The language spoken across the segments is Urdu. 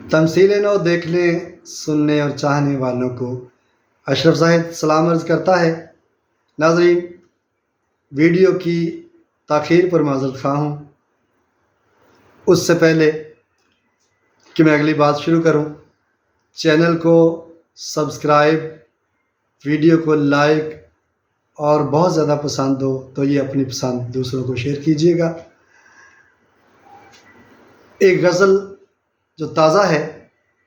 تمثیل نو دیکھنے سننے اور چاہنے والوں کو اشرف زاہد سلام عرض کرتا ہے۔ ناظرین، ویڈیو کی تاخیر پر معذرت خواہ ہوں۔ اس سے پہلے کہ میں اگلی بات شروع کروں، چینل کو سبسکرائب، ویڈیو کو لائک اور بہت زیادہ پسند ہو تو یہ اپنی پسند دوسروں کو شیئر کیجیے گا۔ ایک غزل جو تازہ ہے،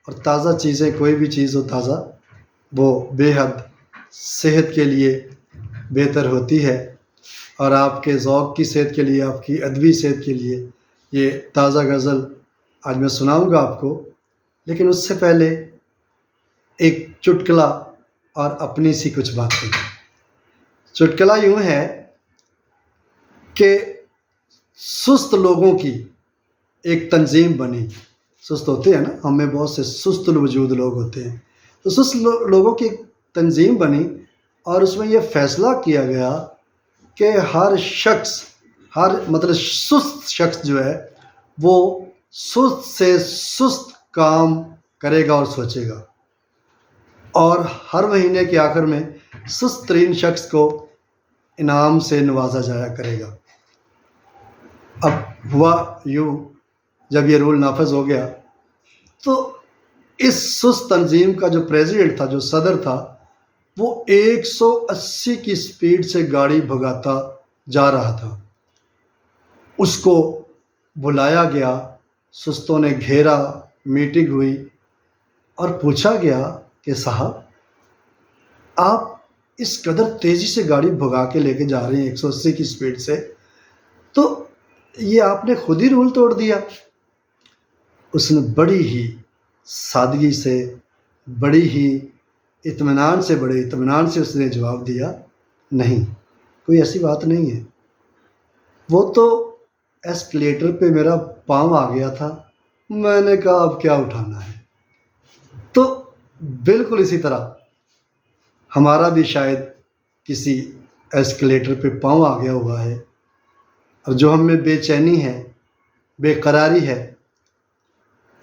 اور تازہ چیزیں کوئی بھی چیز ہو تازہ، وہ بے حد صحت کے لیے بہتر ہوتی ہے، اور آپ کے ذوق کی صحت کے لیے، آپ کی ادبی صحت کے لیے یہ تازہ غزل آج میں سناؤں گا آپ کو۔ لیکن اس سے پہلے ایک چٹکلا اور اپنی سی کچھ باتیں۔ چٹکلا یوں ہے کہ سست لوگوں کی ایک تنظیم بنی۔ سست ہوتے ہیں نا، ہم میں بہت سے سست الوجود لوگ ہوتے ہیں، تو سست لوگوں کی ایک تنظیم بنی، اور اس میں یہ فیصلہ کیا گیا کہ ہر شخص، مطلب سست شخص جو ہے وہ سست سے سست کام کرے گا اور سوچے گا، اور ہر مہینے کے آخر میں سست ترین شخص کو انعام سے نوازا جایا کرے گا۔ اب ہوا یوں، جب یہ رول نافذ ہو گیا تو اس سست تنظیم کا جو پریزیڈنٹ تھا، جو صدر تھا، وہ 180 کی سپیڈ سے گاڑی بھگاتا جا رہا تھا۔ اس کو بلایا گیا، سستوں نے گھیرا، میٹنگ ہوئی اور پوچھا گیا کہ صاحب، آپ اس قدر تیزی سے گاڑی بھگا کے لے کے جا رہے ہیں 180 کی سپیڈ سے، تو یہ آپ نے خود ہی رول توڑ دیا۔ اس نے بڑی ہی سادگی سے، بڑے اطمینان سے اس نے جواب دیا، نہیں، کوئی ایسی بات نہیں ہے، وہ تو ایسکلیٹر پہ میرا پاؤں آ گیا تھا، میں نے کہا اب کیا اٹھانا ہے۔ تو بالکل اسی طرح ہمارا بھی شاید کسی ایسکلیٹر پہ پاؤں آ گیا ہوا ہے، اور جو ہم میں بے چینی ہے، بے قراری ہے،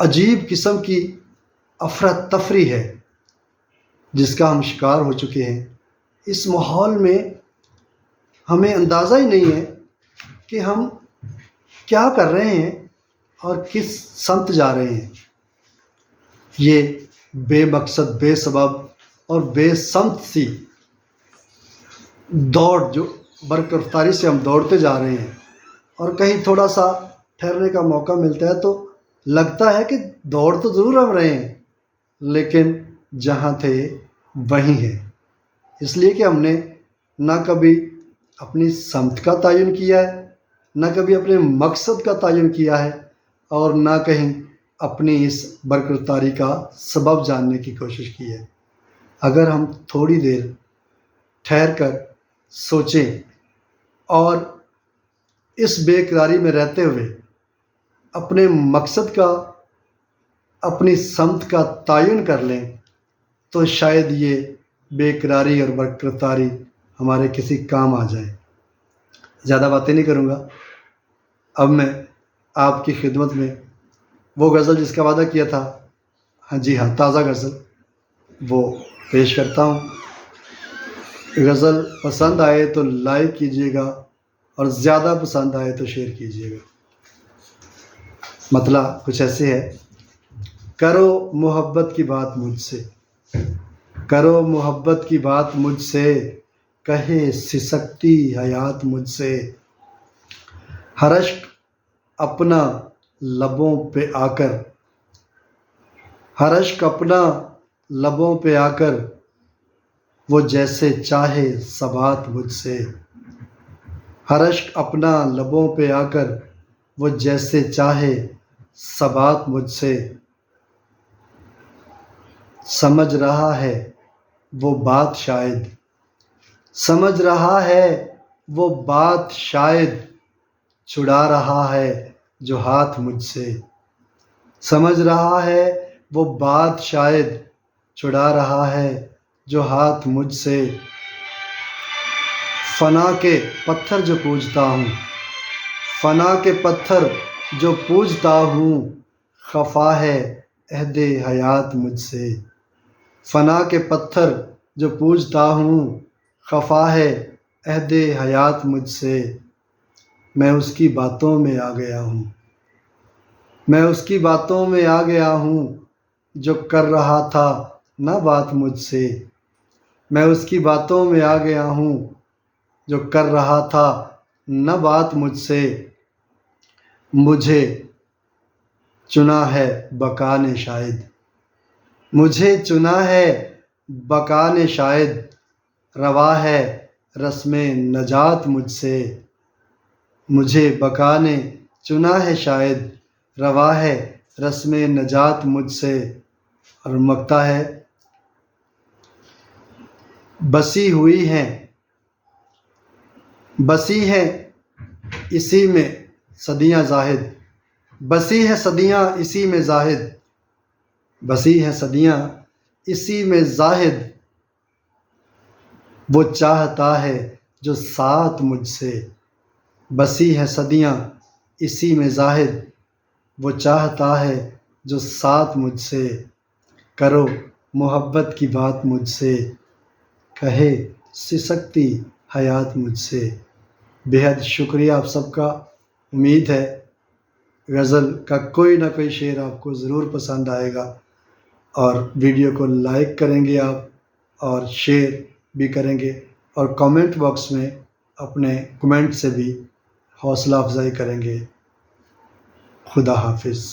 عجیب قسم کی افراتفری ہے، جس کا ہم شکار ہو چکے ہیں۔ اس ماحول میں ہمیں اندازہ ہی نہیں ہے کہ ہم کیا کر رہے ہیں اور کس سمت جا رہے ہیں۔ یہ بے مقصد، بے سبب اور بے سمت سی دوڑ، جو برق رفتاری سے ہم دوڑتے جا رہے ہیں، اور کہیں تھوڑا سا ٹھہرنے کا موقع ملتا ہے تو لگتا ہے کہ دوڑ تو ضرور ہم رہے ہیں، لیکن جہاں تھے وہیں ہیں، اس لیے کہ ہم نے نہ کبھی اپنی سمت کا تعین کیا ہے، نہ کبھی اپنے مقصد کا تعین کیا ہے، اور نہ کہیں اپنی اس برق رفتاری کا سبب جاننے کی کوشش کی ہے۔ اگر ہم تھوڑی دیر ٹھہر کر سوچیں اور اس بے قراری میں رہتے ہوئے اپنے مقصد کا، اپنی سمت کا تعین کر لیں، تو شاید یہ بے قراری اور برق رفتاری ہمارے کسی کام آ جائے۔ زیادہ باتیں نہیں کروں گا، اب میں آپ کی خدمت میں وہ غزل جس کا وعدہ کیا تھا، جی ہاں، تازہ غزل، وہ پیش کرتا ہوں۔ غزل پسند آئے تو لائک کیجیے گا، اور زیادہ پسند آئے تو شیئر کیجیے گا۔ مطلب کچھ ایسے ہے: کرو محبت کی بات مجھ سے، کرو محبت کی بات مجھ سے، کہے سسکتی حیات مجھ سے، ہر اشک اپنا لبوں پہ آ کر، ہر اشک اپنا لبوں پہ آ کر، وہ جیسے چاہے سبات مجھ سے، ہر اشک اپنا لبوں پہ آ کر، وہ جیسے چاہے سبات مجھ سے، سمجھ رہا ہے وہ بات شاید، سمجھ رہا ہے وہ بات شاید، چھڑا رہا ہے جو ہاتھ مجھ سے، سمجھ رہا ہے وہ بات شاید، چھڑا رہا ہے جو ہاتھ مجھ سے، فنا کے پتھر جو پوجتا ہوں، فنا کے پتھر جو پوجتا ہوں، خفا ہے عہد حیات مجھ سے، فنا کے پتھر جو پوجتا ہوں، خفا ہے عہد حیات مجھ سے، میں اس کی باتوں میں آ گیا ہوں، میں اس کی باتوں میں آ گیا ہوں، جو کر رہا تھا نہ بات مجھ سے، میں اس کی باتوں میں آ گیا ہوں، جو کر رہا تھا نہ بات مجھ سے، مجھے چنا ہے بقا نے شاید، مجھے چنا ہے بقا نے شاید، روا ہے رسم نجات مجھ سے، مجھے بقا نے چنا ہے شاید، روا ہے رسم نجات مجھ سے۔ اور مقطع ہے، بسی ہوئی ہیں بسی ہیں اسی میں صدیاں زاہد، بسی ہیں صدیاں اسی میں زاہد، بسی ہیں صدیاں اسی میں زاہد، وہ چاہتا ہے جو ساتھ مجھ سے، بسی ہیں صدیاں اسی میں زاہد، وہ چاہتا ہے جو ساتھ مجھ سے، کرو محبت کی بات مجھ سے، کہے سسکتی حیات مجھ سے۔ بےحد شکریہ آپ سب کا، امید ہے غزل کا کوئی نہ کوئی شعر آپ کو ضرور پسند آئے گا، اور ویڈیو کو لائک کریں گے آپ، اور شیئر بھی کریں گے، اور کامنٹ باکس میں اپنے کمنٹ سے بھی حوصلہ افزائی کریں گے۔ خدا حافظ۔